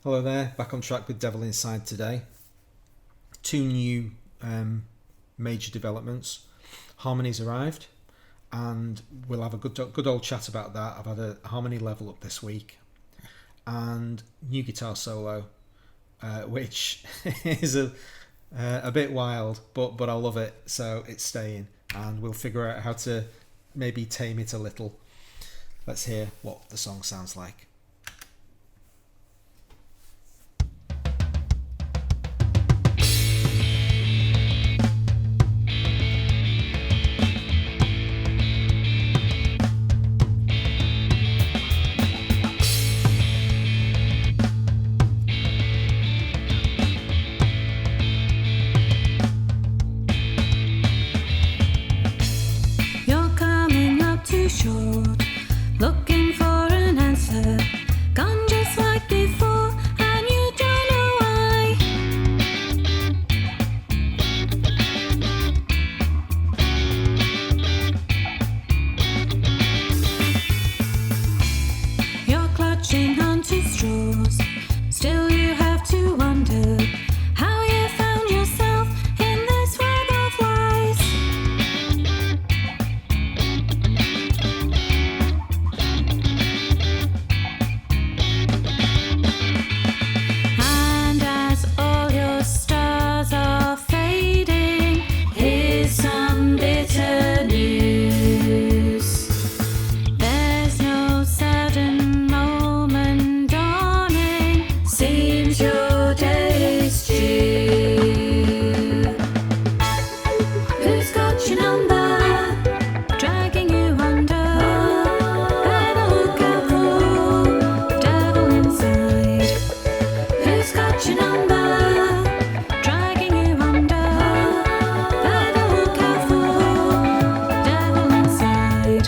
Hello there, back on track with Devil Inside today. Two new major developments. Harmonies arrived, and we'll have a good old chat about that. I've had a harmony level up this week, and new guitar solo, which is a bit wild, but I love it, so it's staying, and we'll figure out how to maybe tame it a little. Let's hear what the song sounds like. Looking for an answer, gone just like before, and you don't know why. You're clutching onto straws, still you have to wonder how you found yourself in this web of lies. And as all your stars are fading, here's some bitter news. There's no sudden moment dawning, seems your day is due. Who's got your number, dragging you under? Better look out for the devil inside. Who's got your number, dragging you under? Better look out for the devil inside.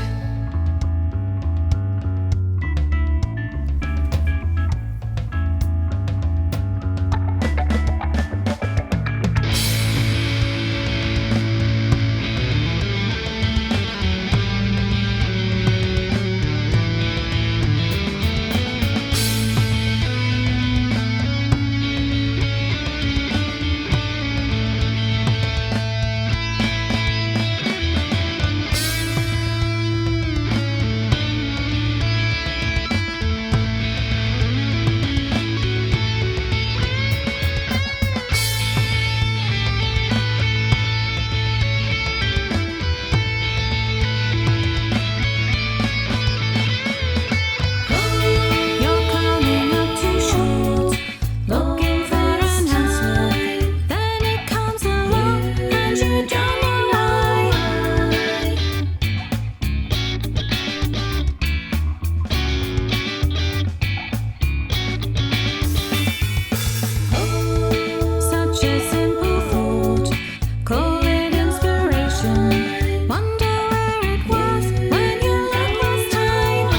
You're coming up too short, looking for an answer. Then it comes along, and you don't know why. Such a simple thought, call it inspiration. Wonder where it was when you looked last time.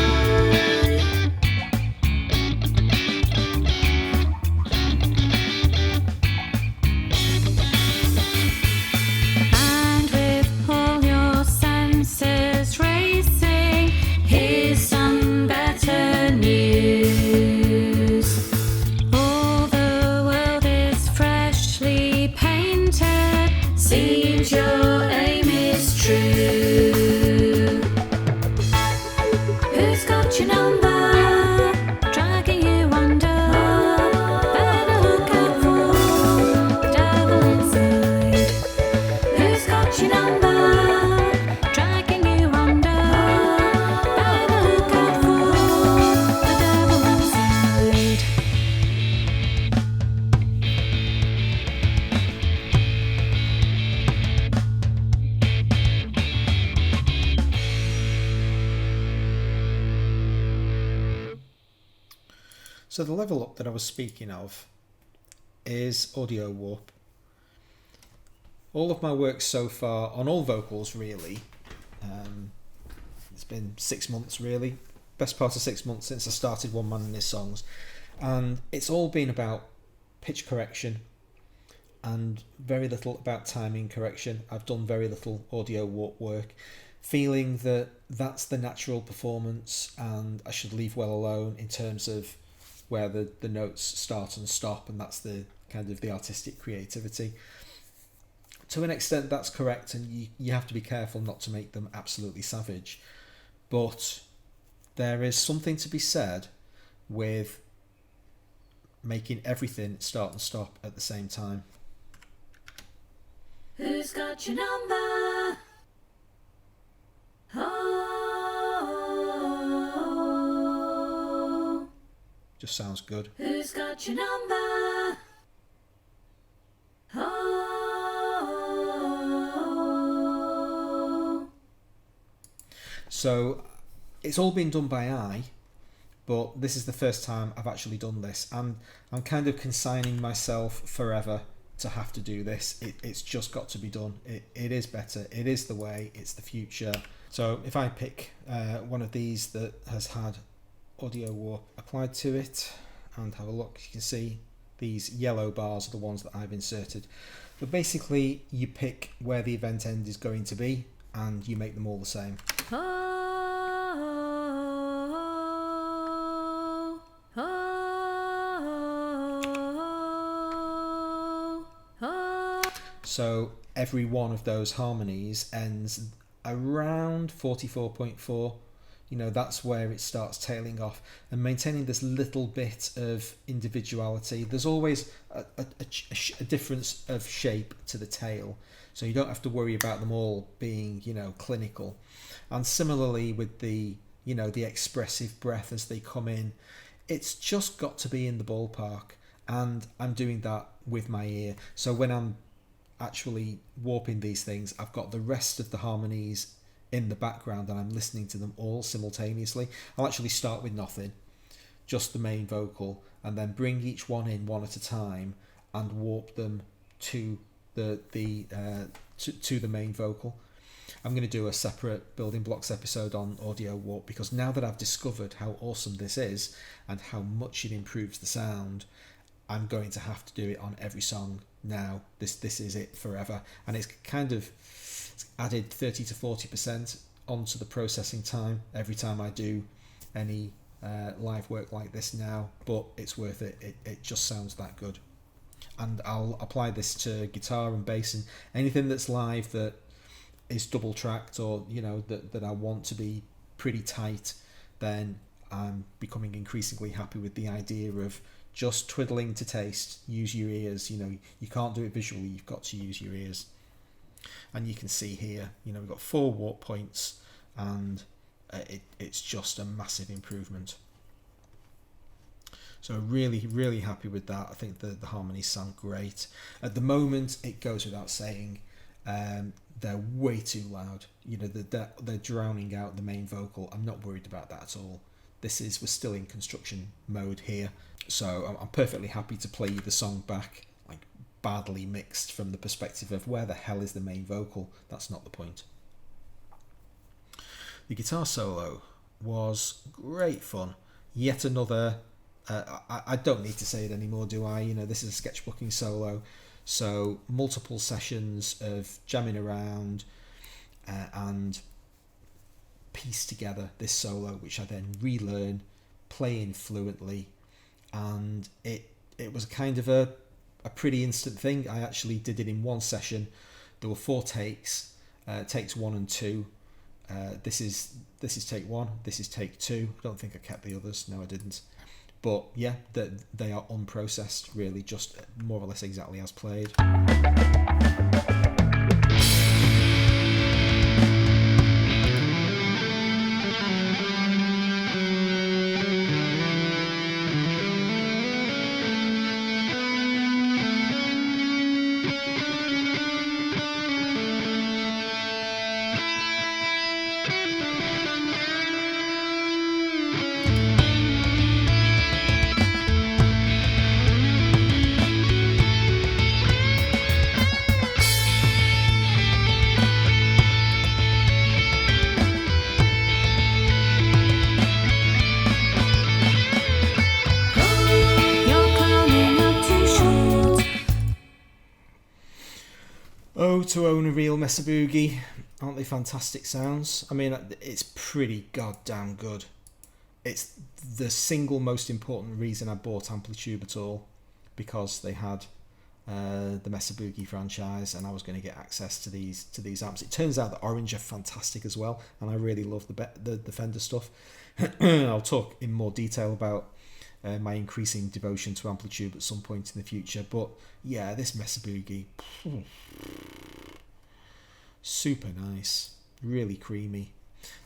And with all your senses racing, here's some better news. All the world is freshly painted, seems your aim is true. Who's got your number, dragging you under? Better look out for the devil inside. Who's got your number, dragging you under? Better look out for the devil inside. So the level up that I was speaking of is audio warp. All of my work so far on all vocals really, it's been 6 months really, best part of 6 months since I started One Man and His Songs, and it's all been about pitch correction and very little about timing correction. I've done very little audio warp work, feeling that that's the natural performance and I should leave well alone in terms of where the notes start and stop, and that's the kind of the artistic creativity. To an extent, that's correct, and you have to be careful not to make them absolutely savage. But there is something to be said with making everything start and stop at the same time. Who's got your number? Oh, Just sounds good. who's got your number? Oh, So it's all been done by eye, but this is the first time I've actually done this, and I'm kind of consigning myself forever to have to do this. It's just got to be done. It is better. It is the way. It's the future. So if I pick one of these that has had audio warp applied to it and have a look, you can see these yellow bars are the ones that I've inserted. But basically you pick where the event end is going to be and you make them all the same. oh, oh, oh. So every one of those harmonies ends around 44.4. You know, that's where it starts tailing off, and maintaining this little bit of individuality. There's always a difference of shape to the tail, so you don't have to worry about them all being, you know, clinical. And similarly with the, you know, the expressive breath as they come in, it's just got to be in the ballpark, and I'm doing that with my ear. So when I'm actually warping these things, I've got the rest of the harmonies in the background and I'm listening to them all simultaneously. I'll actually start with nothing, just the main vocal, and then bring each one in one at a time and warp them to the main vocal. I'm going to do a separate building blocks episode on audio warp, because now that I've discovered how awesome this is and how much it improves the sound, I'm going to have to do it on every song now. This is it forever, and it's kind of added 30 to 40% onto the processing time every time I do any live work like this now, but it's worth it. It just sounds that good. And I'll apply this to guitar and bass and anything that's live that is double tracked, or, you know, that I want to be pretty tight. Then I'm becoming increasingly happy with the idea of just twiddling to taste. Use your ears. You know, you can't do it visually, you've got to use your ears. And you can see here, you know, we've got 4 warp points, and it's just a massive improvement. So really, really happy with that. I think the harmonies sound great. At the moment, it goes without saying, they're way too loud. You know, they're drowning out the main vocal. I'm not worried about that at all. We're still in construction mode here, so I'm perfectly happy to play you the song back like badly mixed from the perspective of where the hell is the main vocal. That's not the point. The guitar solo was great fun. Yet another, I don't need to say it anymore, do I? You know, this is a sketchbooking solo, so multiple sessions of jamming around and piece together this solo, which I then relearn, playing fluently, and it was kind of a pretty instant thing. I actually did it in one session. There were 4 takes, takes 1 and 2. This is take 1, this is take 2. I don't think I kept the others. No, I didn't. But yeah, they are unprocessed, really, just more or less exactly as played. Oh, to own a real Mesa Boogie. Aren't they fantastic sounds? I mean, it's pretty goddamn good. it's the single most important reason I bought Amplitude at all, because they had the Mesa Boogie franchise, and I was going to get access to these amps. It turns out that Orange are fantastic as well, and I really love the Fender stuff. I'll talk in more detail about my increasing devotion to Amplitude at some point in the future. But yeah, this Mesa Boogie, super nice, really creamy.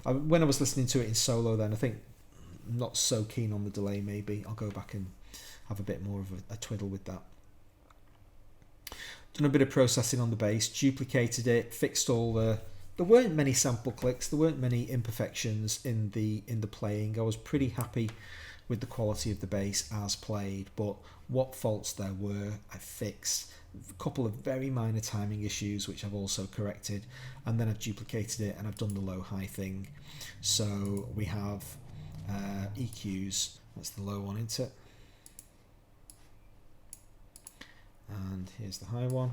When I was listening to it in solo, then I think I'm not so keen on the delay. Maybe I'll go back and have a bit more of a twiddle with that. Done a bit of processing on the bass, duplicated it, fixed all the. There weren't many sample clicks, there weren't many imperfections in the playing. I was pretty happy with the quality of the bass as played, but what faults there were, I fixed. A couple of very minor timing issues, which I've also corrected, and then I've duplicated it and I've done the low-high thing. So we have EQs. That's the low one, isn't it? And here's the high one.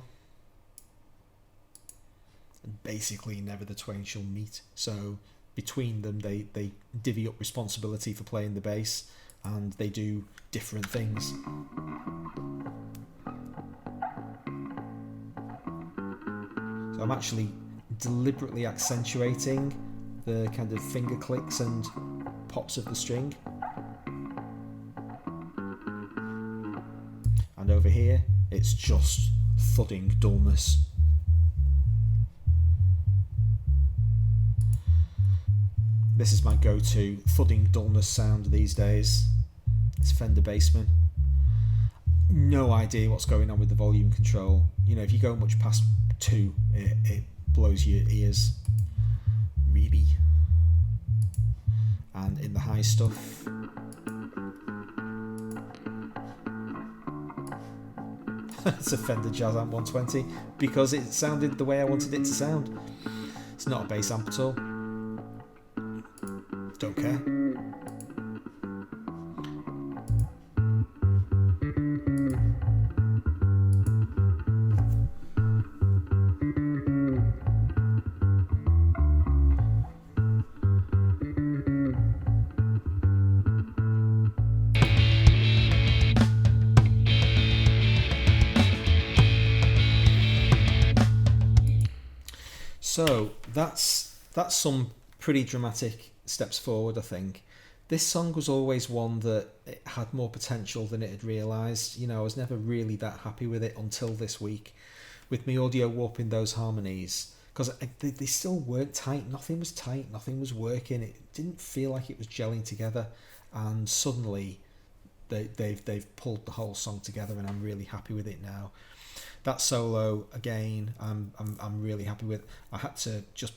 And basically never the twain shall meet. So between them they divvy up responsibility for playing the bass, and they do different things. So I'm actually deliberately accentuating the kind of finger clicks and pops of the string. And over here it's just thudding dullness. This is my go-to thudding dullness sound these days. It's Fender Bassman. No idea what's going on with the volume control. You know, if you go much past 2, it blows your ears, really. And in the high stuff, it's a Fender Jazz Amp 120 because it sounded the way I wanted it to sound. It's not a bass amp at all. Don't care. So that's some pretty dramatic steps forward, I think. This song was always one that it had more potential than it had realised. You know, I was never really that happy with it until this week, with me audio warping those harmonies, because they still weren't tight. Nothing was tight, nothing was working. It didn't feel like it was gelling together, and suddenly they've pulled the whole song together, and I'm really happy with it now. That solo again, I'm really happy with. I had to just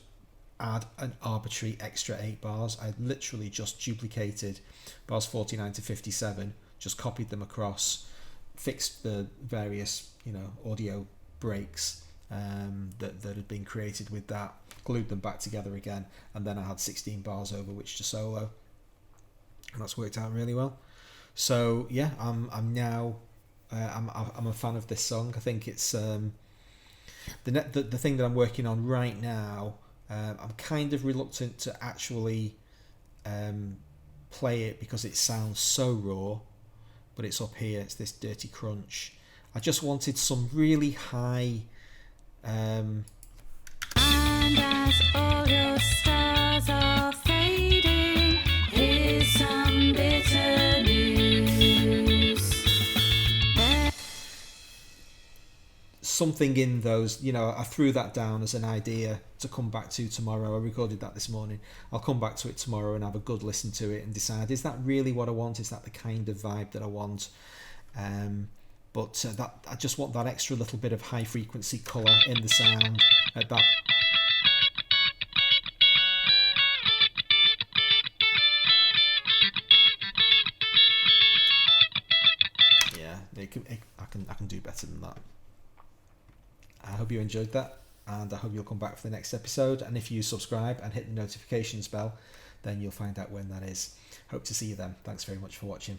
add an arbitrary extra 8 bars. I literally just duplicated bars 49 to 57, just copied them across, fixed the various, you know, audio breaks that had been created with that, glued them back together again, and then I had 16 bars over which to solo, and that's worked out really well. So yeah, I'm now I'm a fan of this song. I think it's the thing that I'm working on right now. I'm kind of reluctant to actually play it because it sounds so raw, but it's up here, it's this dirty crunch. I just wanted some really high And as all your stars are fading, here's some bitter news. something in those, you know, I threw that down as an idea to come back to tomorrow. I recorded that this morning. I'll come back to it tomorrow and have a good listen to it and decide, is that really what I want? Is that the kind of vibe that I want? But that I just want that extra little bit of high frequency colour in the sound at that. Yeah, I can do better than that. I hope you enjoyed that, and I hope you'll come back for the next episode. And if you subscribe and hit the notifications bell, then you'll find out when that is. Hope to see you then. Thanks very much for watching.